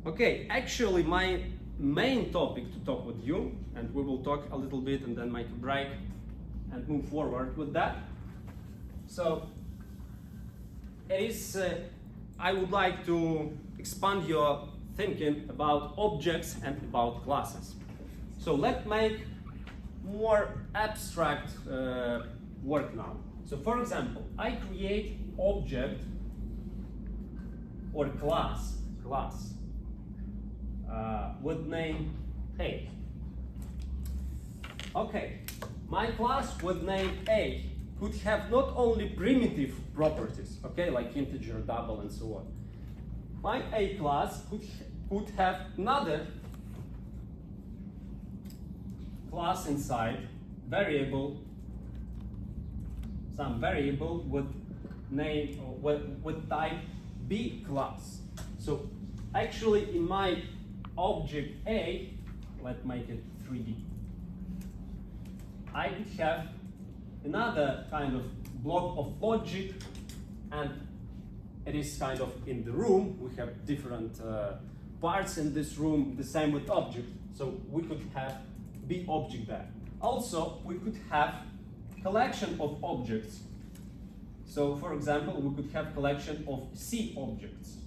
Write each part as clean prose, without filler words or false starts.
Okay, actually my main topic to talk with you, and we will talk a little bit and then make a break and move forward with that. So it is, I would like to expand your thinking about objects and about classes. So let's make more abstract work now. So for example, I create object or class with name A. Okay, my class with name A could have not only primitive properties, okay, like integer, double, and so on. My A class could have another class inside, variable, some variable with name or with type B class. So actually in my object A, let's make it 3D, I could have another kind of block of logic, and it is kind of in the room. We have different parts in this room, the same with object. So we could have B object there. Also, we could have collection of objects. So for example, we could have collection of C objects.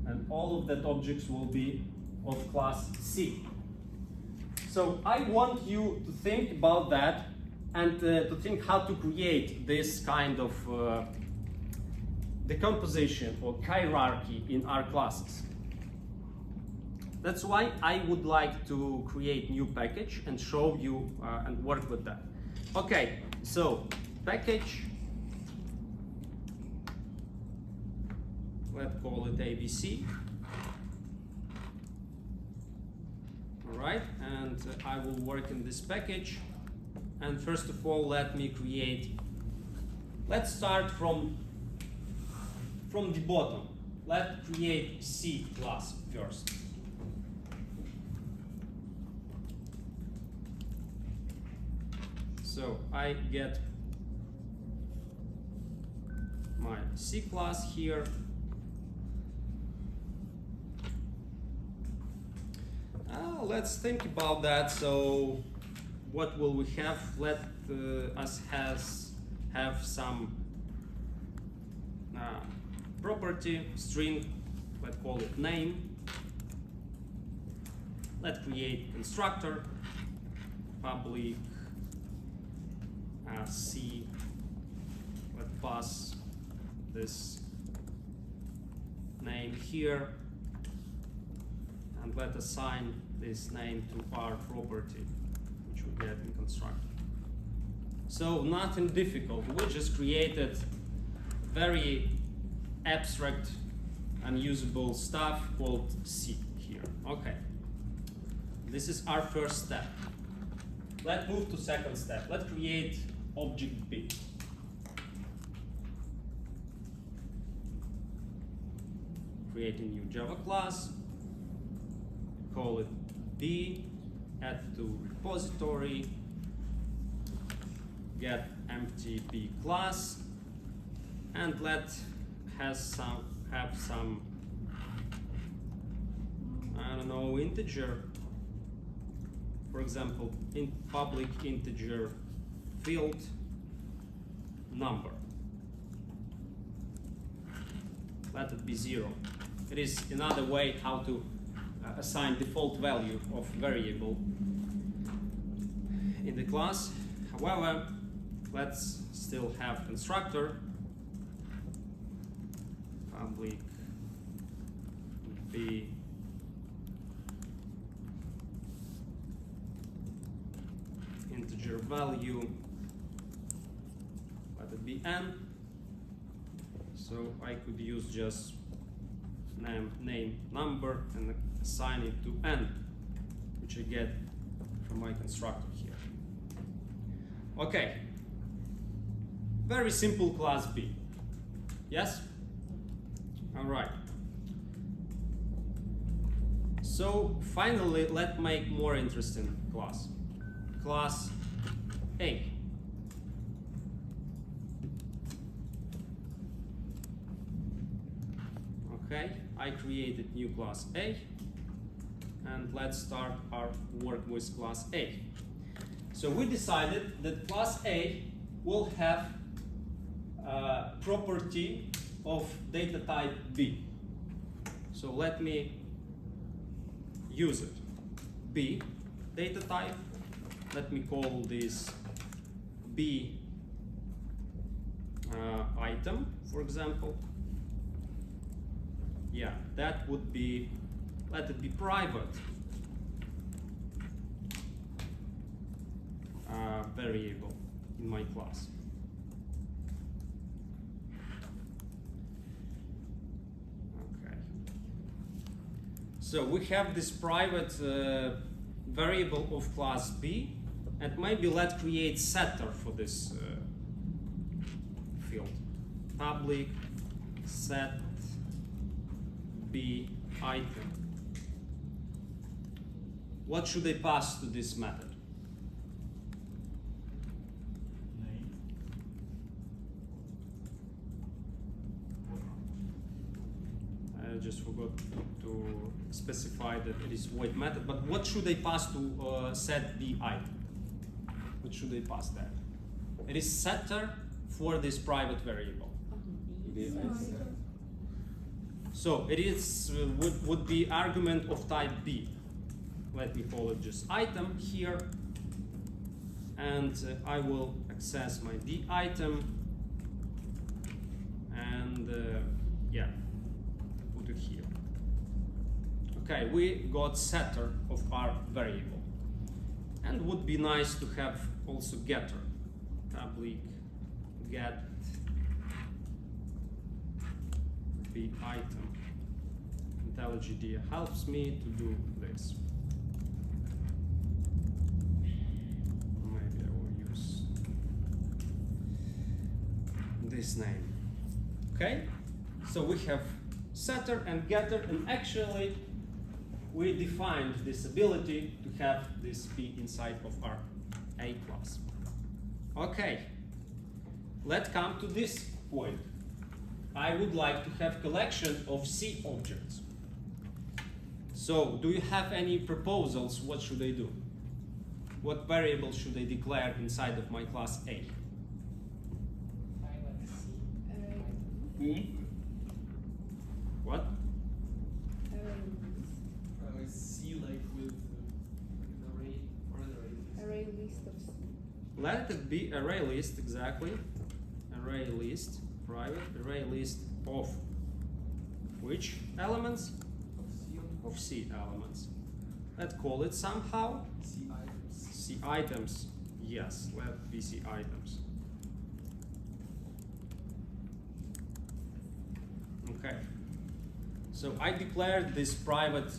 And all of that objects will be of class C. So I want you to think about that and to think how to create this kind of decomposition or hierarchy in our classes. That's why I would like to create new package and show you and work with that. Okay, so package, let's call it ABC. All right, and I will work in this package. And first of all, let me create, let's start from the bottom. Let's create C class first. So I get my C class here. Let's think about that. So what will we have? Let us have some property string. Let's call it name. Let's create constructor public C. Let's pass this name here, and let assign this name to our property, which we get in constructor. So nothing difficult. We just created very abstract, unusable stuff called C here. Okay. This is our first step. Let's move to second step. Let's create object B. Create a new Java class, call it B, add to repository, get empty B class, and let have some I don't know, integer. For example, in public integer field number. Let it be 0. It is another way how to assign default value of variable in the class. However, let's still have constructor public b integer value, let it be n. So I could use just name number and assign it to n, which I get from my constructor here. Okay, very simple class B. Yes? All right. So finally, let's make more interesting class. Class A. Okay, I created new class A, and let's start our work with class A. So we decided that class A will have property of data type B. So let me use it. B data type. Let me call this B item, for example. Yeah, that would be, let it be private variable in my class. Okay. So we have this private variable of class B, and maybe let's create setter for this field. Public set B item. What should I pass to this method? Name. I just forgot to specify that it is void method, but what should I pass to set B item? What should I pass there? It is setter for this private variable. So it is would be argument of type B. Let me call it just item here, and I will access my B item, and yeah, put it here. Okay, we got setter of our variable, and would be nice to have also getter. Public get B item. IntelliGD helps me to do this. Maybe I will use this name. Okay, so we have setter and getter, and actually we defined this ability to have this B inside of our A class. Okay, let's come to this point. I would like to have collection of C objects. So, do you have any proposals? What should I do? What variable should I declare inside of my class A? What? C like with an array or an array. Array list of C. Let it be array list, exactly. Array list, private array list of which elements? Of C elements. Let's call it somehow C items. C items. Yes, let be C items. Okay. So I declared this private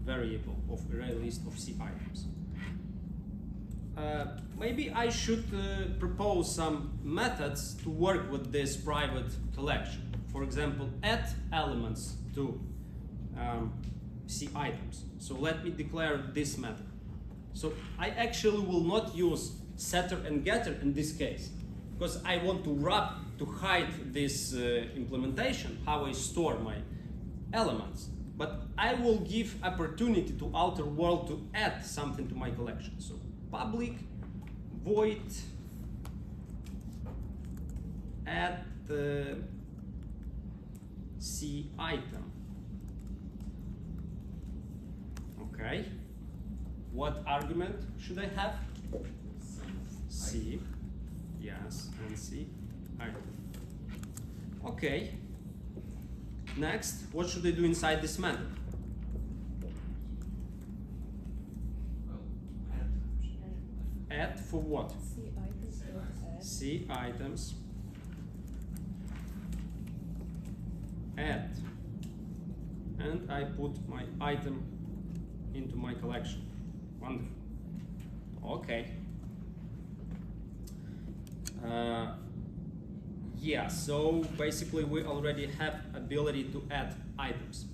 variable of array list of C items. Maybe I should propose some methods to work with this private collection. For example, add elements to C items. So let me declare this method. So I actually will not use setter and getter in this case, because I want to wrap to hide this implementation, how I store my elements. But I will give opportunity to outer world to add something to my collection. So public void add C item. Okay. What argument should I have? C. Yes, and C item. Okay. Next, what should I do inside this method? Well, Add for what? C items dot add. C items. Add. And I put my item into my collection. Wonderful. Okay. Yeah, so basically we already have ability to add items.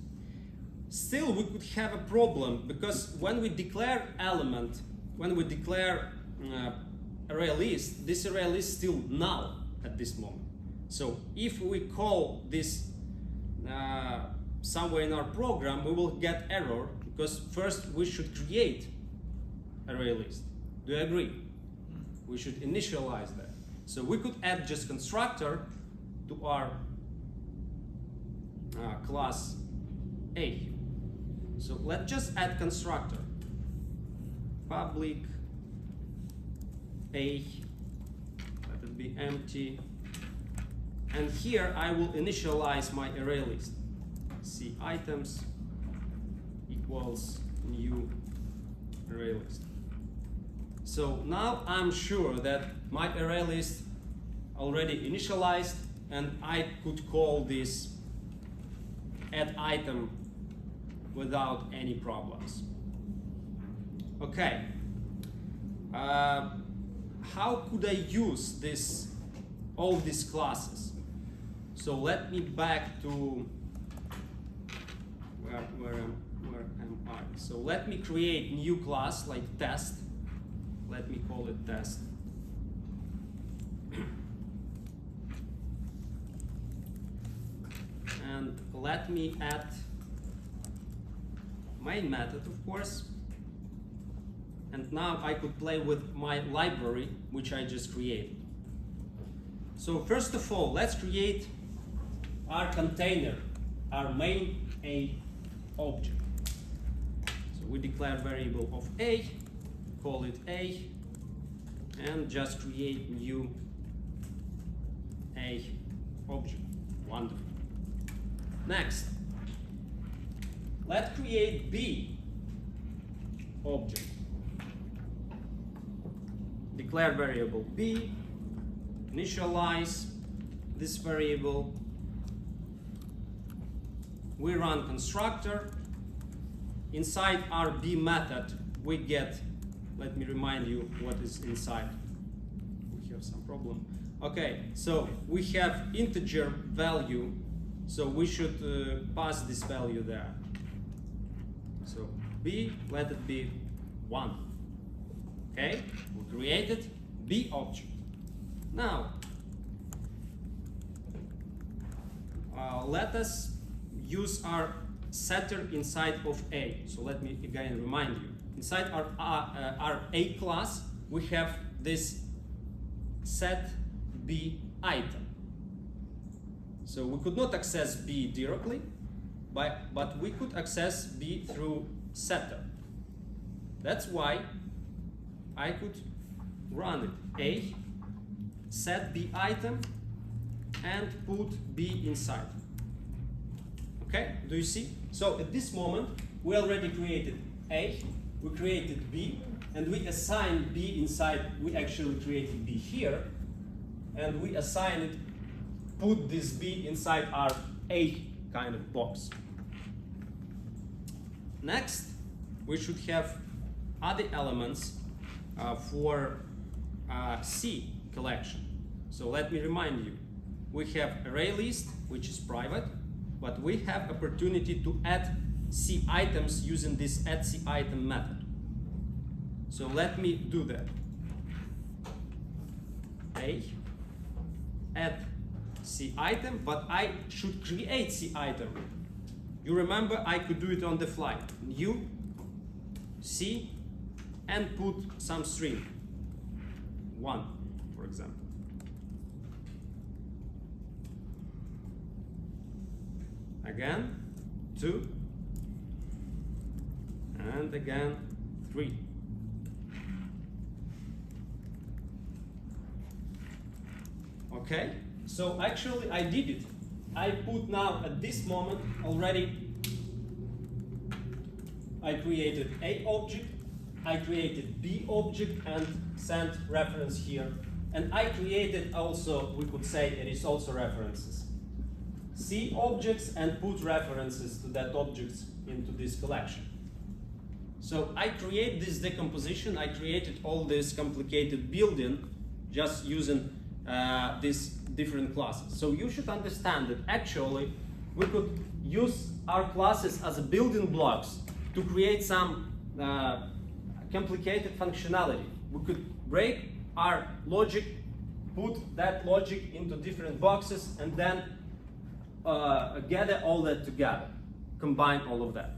Still, we could have a problem, because when we declare element, when we declare array list, this array list is still null at this moment. So if we call this somewhere in our program, we will get error because first we should create array list. Do you agree? We should initialize that. So we could add just constructor to our class A. So let's just add constructor. Public A, let it be empty. And here I will initialize my array list. C items equals new array list. So now I'm sure that my array list already initialized and I could call this add item without any problems. Okay, how could I use all these classes? So let me back to where am I? So let me create new class like test. Let me call it test. And let me add main method, of course. And now I could play with my library, which I just created. So first of all, let's create our container, our main A object. So we declare variable of A, call it A, and just create new A object. Wonderful. Next, let's create B object. Declare variable B, initialize this variable. We run constructor. Inside our B method, we get, let me remind you what is inside. We have some problem. Okay, so we have integer value, so we should pass this value there. So B, let it be 1. Okay, we created B object. Now, let us use our setter inside of A. So let me again remind you. Inside our A class, we have this set B item. So we could not access B directly, but we could access B through setter. That's why I could run it. A, set B item, and put B inside. Okay, do you see? So at this moment, we already created A, we created B, and we assigned B inside. We actually created B here, and we assigned it, put this B inside our A kind of box. Next, we should have other elements for C collection. So let me remind you, we have array list, which is private, but we have opportunity to add C items using this add C item method. So let me do that. A, add C item, but I should create C item. You remember I could do it on the fly. New, C, and put some string. 1, for example. Again, 2, and again, 3. Okay, so actually I did it. I put now at this moment already, I created A object, I created B object and sent reference here. And I created also, we could say it is also references. C objects and put references to that objects into this collection. So I create this decomposition, I created all this complicated building just using these different classes. So you should understand that actually we could use our classes as a building blocks to create some complicated functionality. We could break our logic, put that logic into different boxes, and then gather all that together, combine all of that.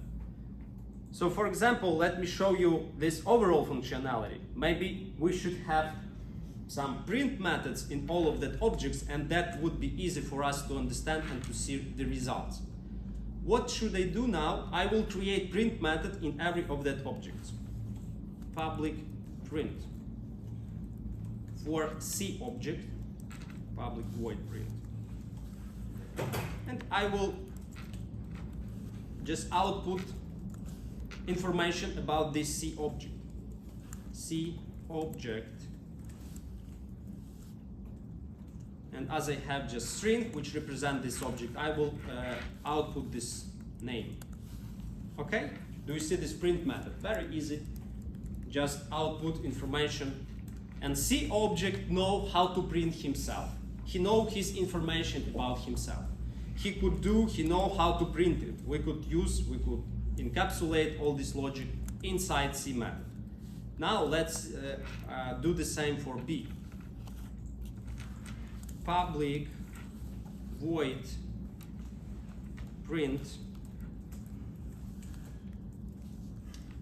So for example, let me show you this overall functionality. Maybe we should have some print methods in all of that objects, and that would be easy for us to understand and to see the results. What should I do now? I will create print method in every of that objects. Public print. For C object, public void print. And I will just output information about this C object. C object. And as I have just string which represent this object, I will output this name. Okay? Do you see this print method? Very easy. Just output information. And C object know how to print himself. He know his information about himself. He know how to print it. We could encapsulate all this logic inside C method. Now let's do the same for B. Public void print.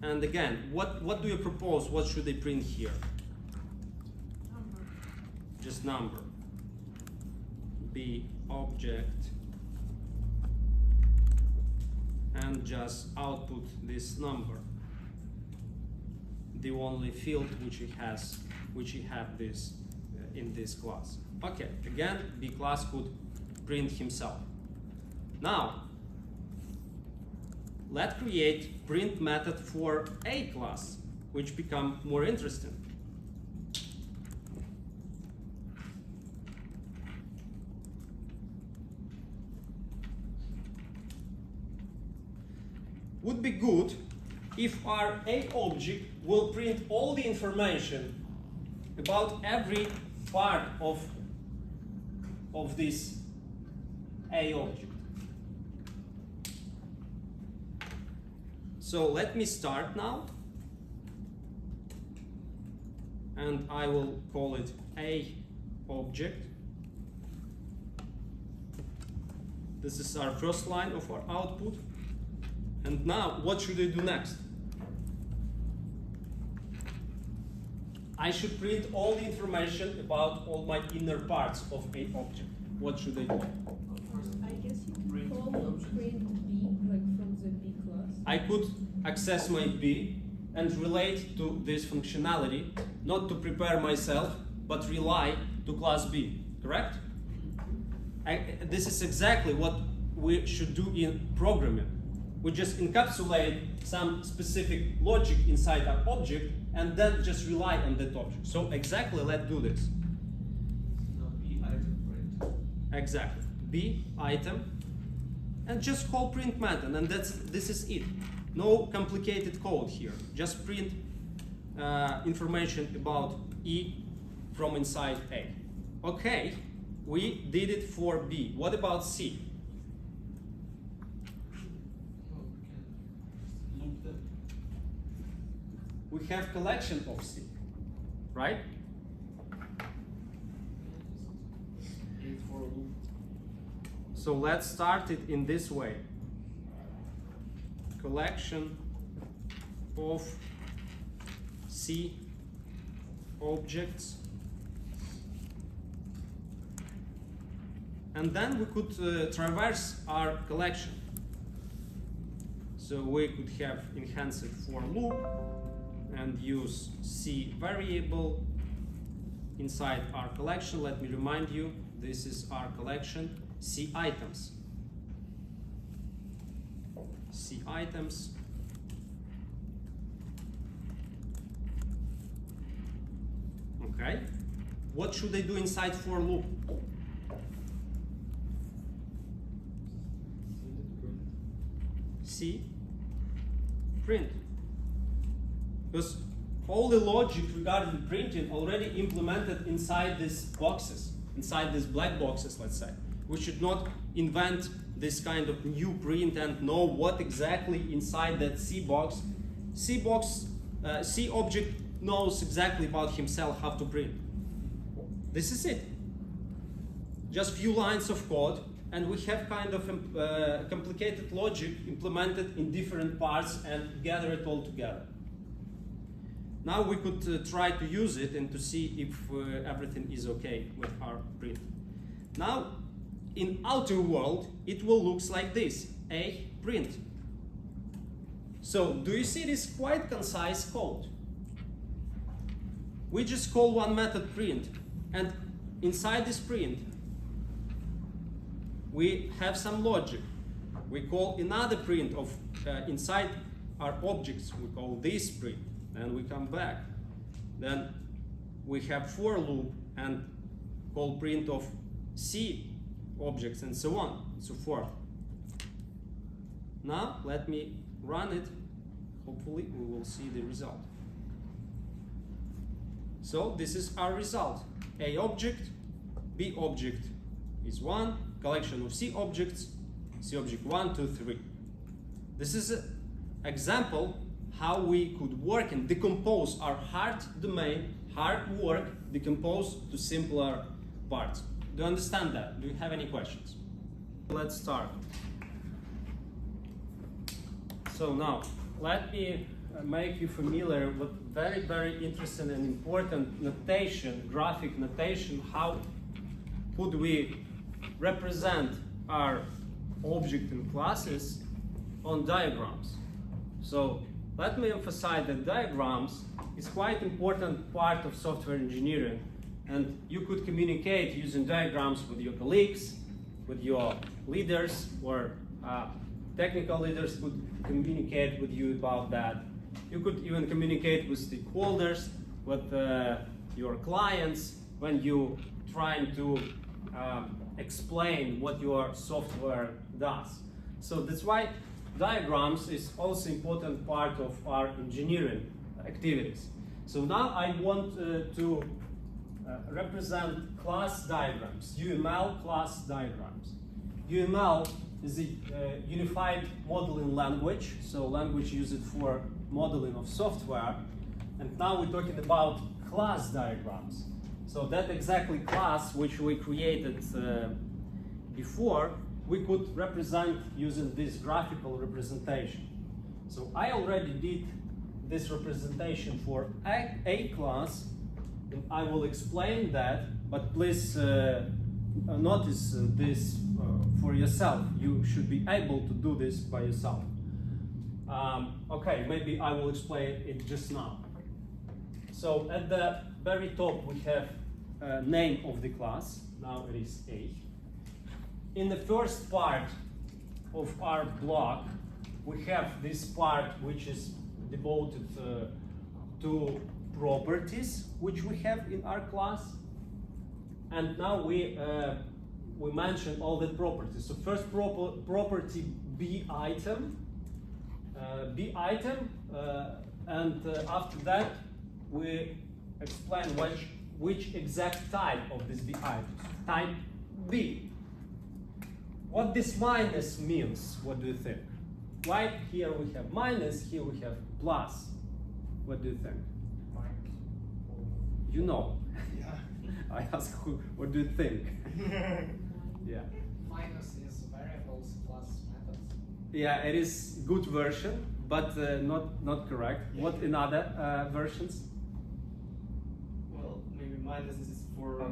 And again, what do you propose? What should they print here? Number. Just number. B object. And just output this number. The only field which he have this in this class. Okay, again, B class could print himself. Now, let's create print method for A class, which become more interesting. Would be good if our A object will print all the information about every part of this A object. So let me start now, and I will call it A object. This is our first line of our output. And now, what should I do next? I should print all the information about all my inner parts of A object. What should I do? I guess you can Print call object. print B, like from the B class. I could access my B and relate to this functionality, not to prepare myself, but rely to class B, correct? This is exactly what we should do in programming. We just encapsulate some specific logic inside our object and then just rely on that object. So exactly, let's do this. No, B item print. Exactly, B item, and just call print method, and this is it. No complicated code here. Just print information about E from inside A. Okay, we did it for B. What about C? Oh, we can loop them. We have collection of C, right? It's for a loop. So let's start it in this way. Collection of C objects. And then we could traverse our collection. So we could have enhanced for loop and use C variable inside our collection. Let me remind you, this is our collection, C items. C items. Okay. What should I do inside for loop? C print. Because all the logic regarding printing already implemented inside these boxes, inside these black boxes, let's say. We should not invent this kind of new print and know what exactly inside that C box. C object knows exactly about himself how to print. This is it. Just few lines of code, and we have kind of complicated logic implemented in different parts and gather it all together. Now we could try to use it and to see if everything is okay with our print. Now, in outer world, it will look like this, a print. So, do you see this quite concise code? We just call one method print, and inside this print, we have some logic. We call another print of inside our objects. We call this print, and we come back. Then we have for loop and call print of C objects and so on and so forth. Now let me run it. Hopefully we will see the result. So this is our result. A object, B object is 1, collection of C objects, C object 1, 2, 3. This is an example how we could work and decompose our hard domain, hard work, decompose to simpler parts. Do you understand that? Do you have any questions? Let's start. So now, let me make you familiar with very, very interesting and important notation, graphic notation. How could we represent our object and classes on diagrams? So let me emphasize that diagrams is quite important part of software engineering, and you could communicate using diagrams with your colleagues, with your leaders, or technical leaders could communicate with you about that. You could even communicate with stakeholders, with your clients when you trying to explain what your software does. So that's why diagrams is also important part of our engineering activities. So now I want to represent class diagrams, UML class diagrams. UML is a unified modeling language, so language used for modeling of software. And now we're talking about class diagrams. So that exactly class which we created before, we could represent using this graphical representation. So I already did this representation for a class, and I will explain that, but please notice this for yourself. You should be able to do this by yourself. Okay, maybe I will explain it just now. So at the very top we have name of the class. Now it is A. In the first part of our block, we have this part which is devoted to properties which we have in our class. And now we mention all the properties. So first property B item, and after that we explain which exact type of this B item. Type B. What this minus means, what do you think? Why here we have minus, here we have plus? What do you think? You know. Yeah. I ask what do you think? Yeah. Minus is variables plus methods. Yeah, it is good version, but not correct. Yeah. What in other versions? Well, maybe minus is for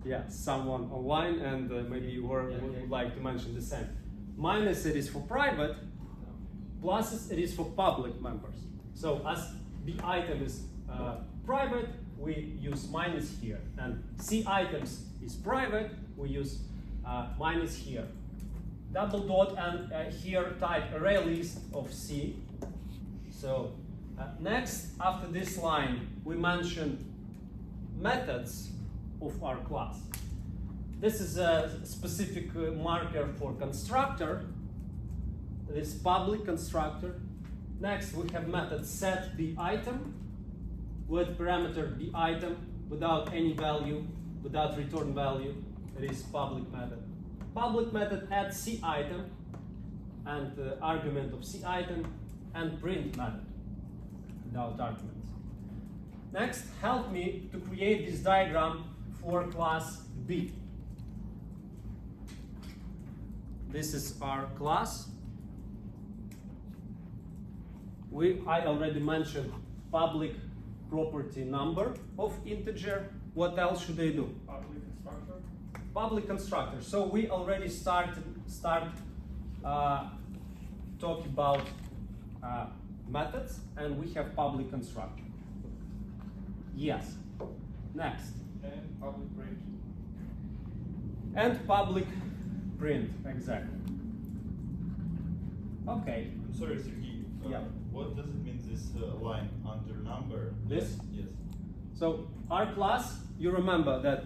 Yeah, someone online, and maybe you would like to mention the same. Minus it is for private, plus it is for public members. So as B item is private, we use minus here, and C items is private, we use minus here. Double dot, and here type array list of C. So next, after this line, we mention methods of our class. This is a specific marker for constructor. This public constructor. Next, we have method set B item with parameter B item without any value, without return value. It is public method. Public method add C item and argument of C item, and print method without arguments. Next, help me to create this diagram for class B. This is our class. I already mentioned public property number of integer. What else should I do? Public constructor. Public constructor. So we already start talking about methods, and we have public constructor. Yes. Next. And public print. And public print, exactly. Okay. I'm sorry, Sergey. Yeah. What does it mean, this line under number? This? Yes. So our class, you remember that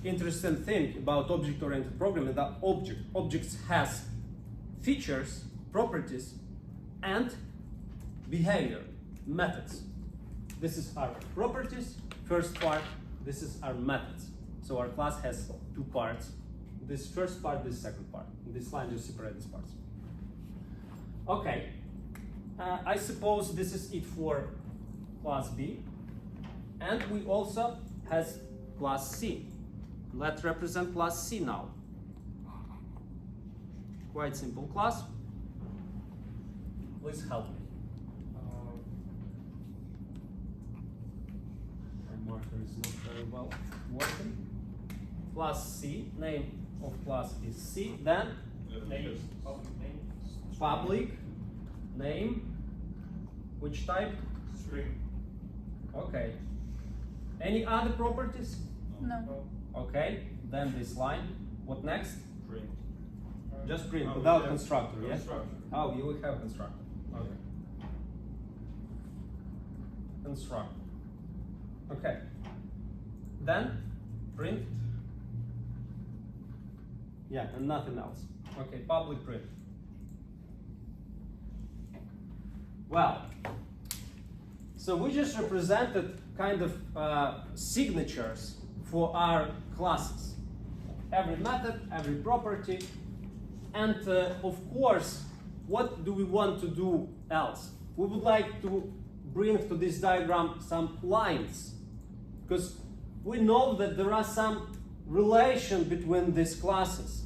interesting thing about object-oriented programming, that objects has features, properties, and behavior, methods. This is our properties, first part, this is our methods. So our class has two parts, this first part, this second part. In this line you separate these parts. Okay, I suppose this is it for class B. And we also has class C. Let's represent class C now. Quite simple class. Please help me. My marker is not very well working. Class C, name of class is C. Then Name. Public name. public name. Which type? String. Okay. Any other properties? No. Okay. Then this line. What next? Print. Just print Oh, without yeah. constructor, yeah? Constructor. Oh, you will have constructor. Okay. Constructor. Okay. Then print. Yeah, and nothing else. Okay, public print. Well, so we just represented kind of signatures for our classes. Every method, every property, and of course, what do we want to do else? We would like to bring to this diagram some lines, because we know that there are some relation between these classes.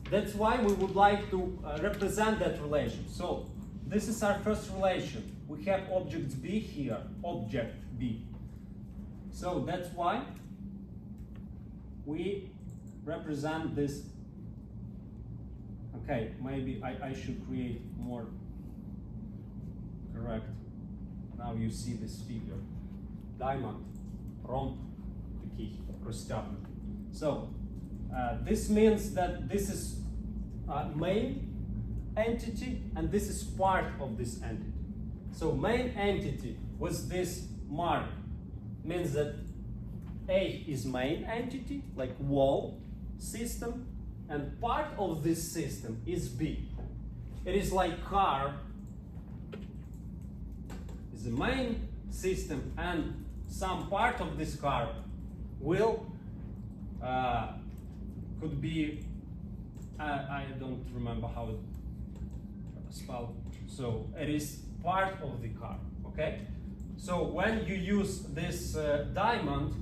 That's why we would like to represent that relation. So this is our first relation. We have object B here, object B. So that's why we represent this. Okay, maybe I should create more correct. Now you see this figure. Diamond, romb, такий розтягнутий. So this means that this is main entity and this is part of this entity. So main entity with this mark means that A is main entity, like wall system, and part of this system is B. It is like car is the main system, and some part of this car will could be I don't remember how it spelled. So it is part of the car. Okay. So when you use this diamond,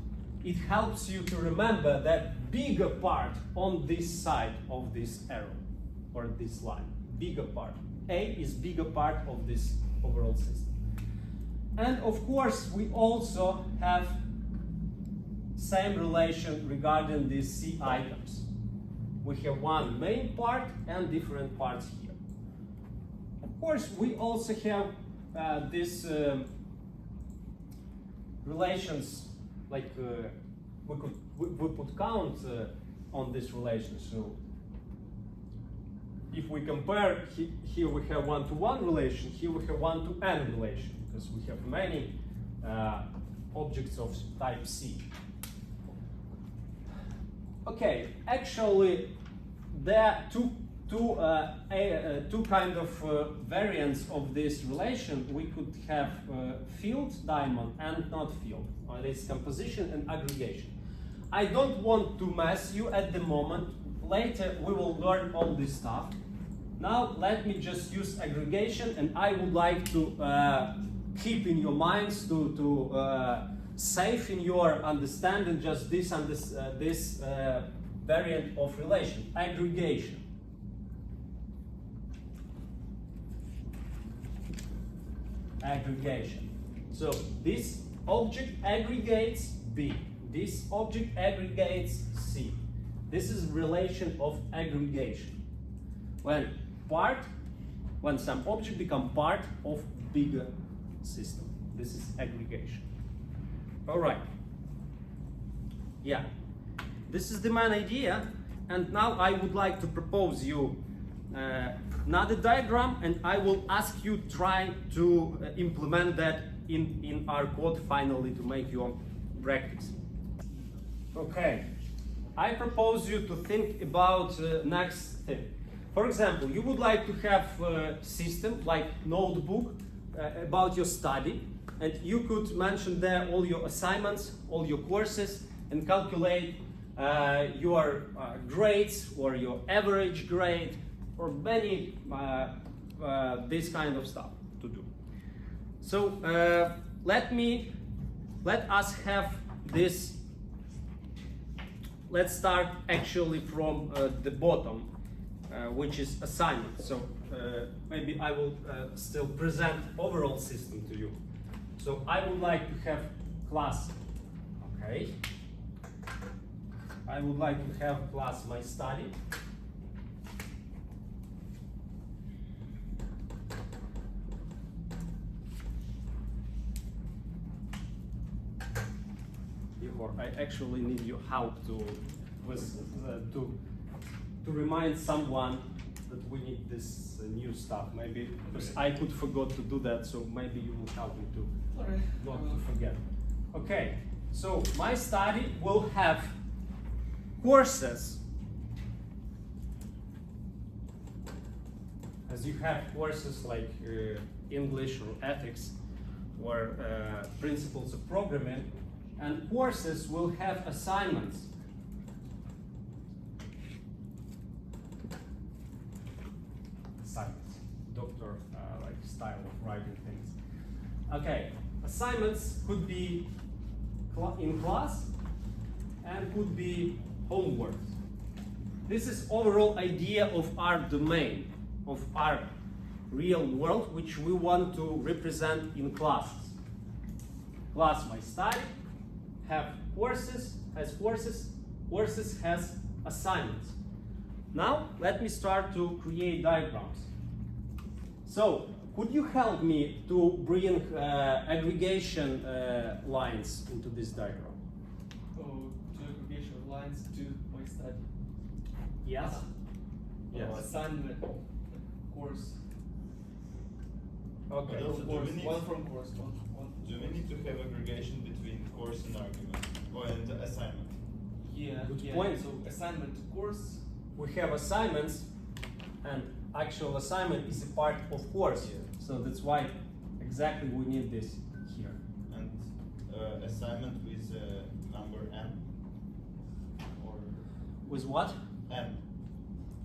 it helps you to remember that bigger part on this side of this arrow or this line. Bigger part. A is bigger part of this overall system. And of course, we also have same relation regarding these C items. We have one main part and different parts here. Of course, we also have these relations, like we put count on this relation. So if we compare, here we have one-to-one relation, here we have one-to-n relation, because we have many objects of type C. Okay, actually, there are two kind of variants of this relation. We could have field diamond and not field, or this composition and aggregation. I don't want to mess you at the moment. Later we will learn all this stuff. Now let me just use aggregation, and I would like to keep in your minds, to save in your understanding just this variant of relation, aggregation. Aggregation. So this object aggregates B. This object aggregates C. This is relation of aggregation. When some object become part of bigger system. This is aggregation. All right. Yeah. This is the main idea, and now I would like to propose you another diagram, and I will ask you try to implement that in our code finally to make your practice. Okay. I propose you to think about next thing. For example, you would like to have a system like notebook about your study, and you could mention there all your assignments, all your courses, and calculate your grades or your average grade or many this kind of stuff to do. So let us have this. Let's start actually from the bottom, which is assignment. So maybe I will still present overall system to you. So I would like to have class, okay? I would like to have class my study. I actually need your help to remind someone that we need this new stuff. Maybe because I could forgot to do that, so maybe you will help me to not to forget. Okay, so my study will have courses. As you have courses like English or ethics or principles of programming, and courses will have assignments. Assignments, doctor like style of writing things. Okay, assignments could be in class and could be homework. This is overall idea of our domain, of our real world, which we want to represent in classes. Class my study. Have courses, has courses, courses has assignments. Now let me start to create diagrams. So could you help me to bring aggregation lines into this diagram? Oh, to aggregation of lines to my study. Yes? Yes. Assignment, course. Okay. But also, Course, do we need, one from course, one. do we need to have aggregation between course and argument? Or and assignment? Yeah, Good yeah. point. So assignment to course. We have assignments, and actual assignment is a part of course. Yeah. So that's why exactly we need this here. And assignment with number n? Or With what? n?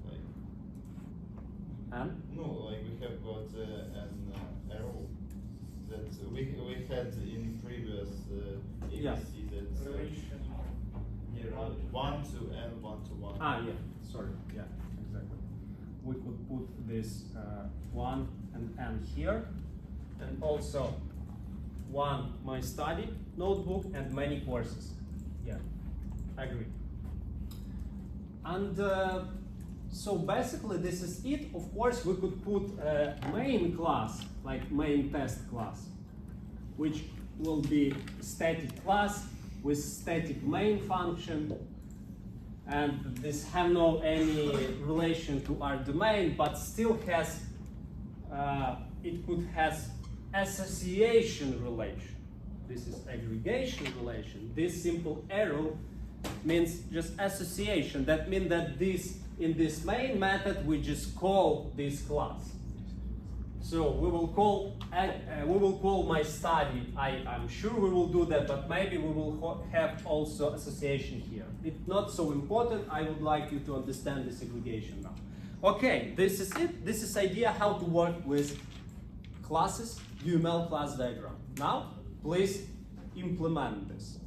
Like, And? no, like we have got an arrow that we had in previous ABC Yeah. that's yeah, 1 to n, 1 to 1. Ah, yeah, sorry, yeah, exactly. We could put this 1 and n here, and also 1 my study notebook and many courses. Yeah, I agree. And so basically this is it. Of course, we could put a main class, like main test class, which will be static class with static main function, and this have no any relation to our domain, but still has it could has association relation. This is aggregation relation. This simple arrow means just association. That means that this in this main method we just call this class. So we will call my study. I'm sure we will do that, but maybe we will have also association here. It's not so important. I would like you to understand this aggregation now. Okay, this is it. This is idea how to work with classes UML class diagram. Now, please implement this.